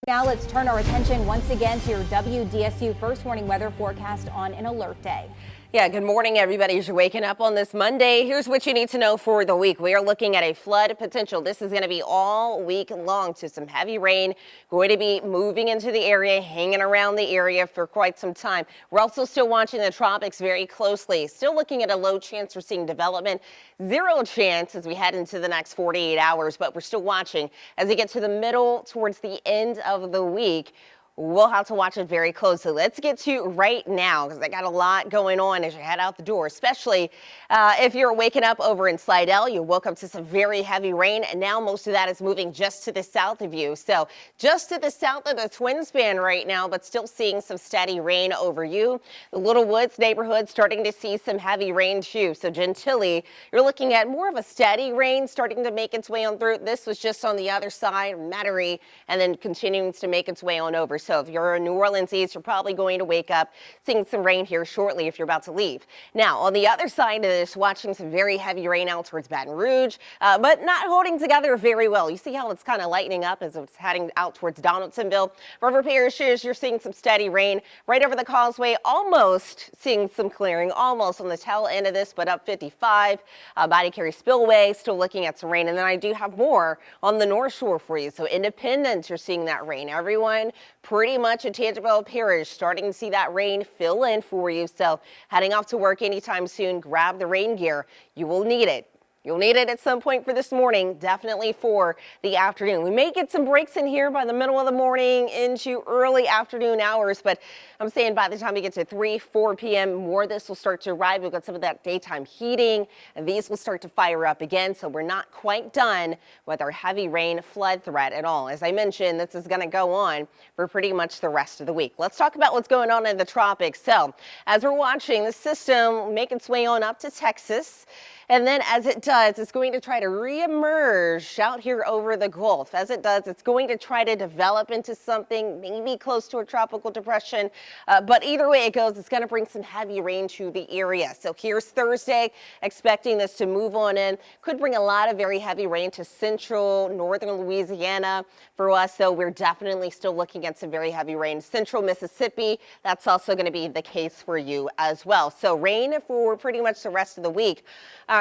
Now let's turn our attention once again to your WDSU first warning weather forecast on an alert day. Yeah, good morning, everybody. As you're waking up on this Monday, here's what you need to know for the week. We are looking at a flood potential. This is going to be all week long, to some heavy rain going to be moving into the area, hanging around the area for quite some time. We're also still watching the tropics very closely. Still looking at a low chance for seeing development. Zero chance as we head into the next 48 hours, but we're still watching as we get to the middle towards the end of the week. We'll have to watch it very closely. Let's get to right now, because I got a lot going on as you head out the door, especially if you're waking up over in Slidell. You woke up to some very heavy rain, and now most of that is moving just to the south of you. So just to the south of the Twin Span right now, but still seeing some steady rain over you. The Little Woods neighborhood starting to see some heavy rain too. So Gentilly, you're looking at more of a steady rain starting to make its way on through. This was just on the other side, Metairie, and then continuing to make its way on over. So if you're in New Orleans East, you're probably going to wake up seeing some rain here shortly if you're about to leave. Now, on the other side of this, watching some very heavy rain out towards Baton Rouge, but not holding together very well. You see how it's kind of lightening up as it's heading out towards Donaldsonville. River Parishes, you're seeing some steady rain right over the causeway, almost seeing some clearing, almost on the tail end of this, but up 55. Body Carry Spillway, still looking at some rain. And then I do have more on the North Shore for you. So Independence, you're seeing that rain. Everyone pretty much in Tangipahoa Parish starting to see that rain fill in for you. So heading off to work anytime soon, grab the rain gear. You will need it. You'll need it at some point for this morning, definitely for the afternoon. We may get some breaks in here by the middle of the morning into early afternoon hours, but I'm saying by the time we get to 3, 4 p.m., more of this will start to arrive. We've got some of that daytime heating, and these will start to fire up again, so we're not quite done with our heavy rain flood threat at all. As I mentioned, this is going to go on for pretty much the rest of the week. Let's talk about what's going on in the tropics. So as we're watching the system make its way on up to Texas, and then as it does, it's going to try to reemerge out here over the Gulf. As it does, it's going to try to develop into something maybe close to a tropical depression. But either way it goes, it's going to bring some heavy rain to the area. So here's Thursday, expecting this to move on in. Could bring a lot of very heavy rain to central northern Louisiana for us. So we're definitely still looking at some very heavy rain. Central Mississippi, that's also going to be the case for you as well. So rain for pretty much the rest of the week.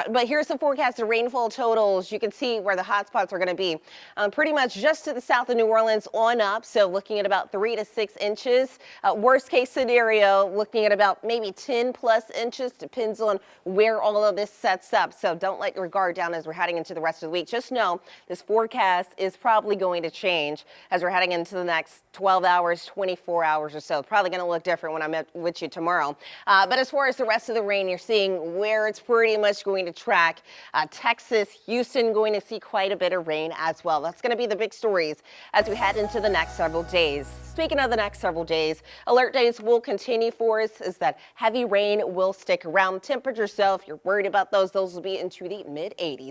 But here's the forecasted rainfall totals. You can see where the hot spots are going to be pretty much just to the south of New Orleans on up. So looking at about 3 to 6 inches. Worst case scenario, looking at about maybe 10 plus inches. Depends on where all of this sets up. So don't let your guard down as we're heading into the rest of the week. Just know this forecast is probably going to change as we're heading into the next 12 hours, 24 hours or so. Probably going to look different when I'm with you tomorrow. But as far as the rest of the rain, you're seeing where it's pretty much going to track. Texas, Houston going to see quite a bit of rain as well. That's going to be the big stories as we head into the next several days. Speaking of the next several days, alert days will continue for us, is that heavy rain will stick around. Temperatures, so if you're worried about those will be into the mid 80s.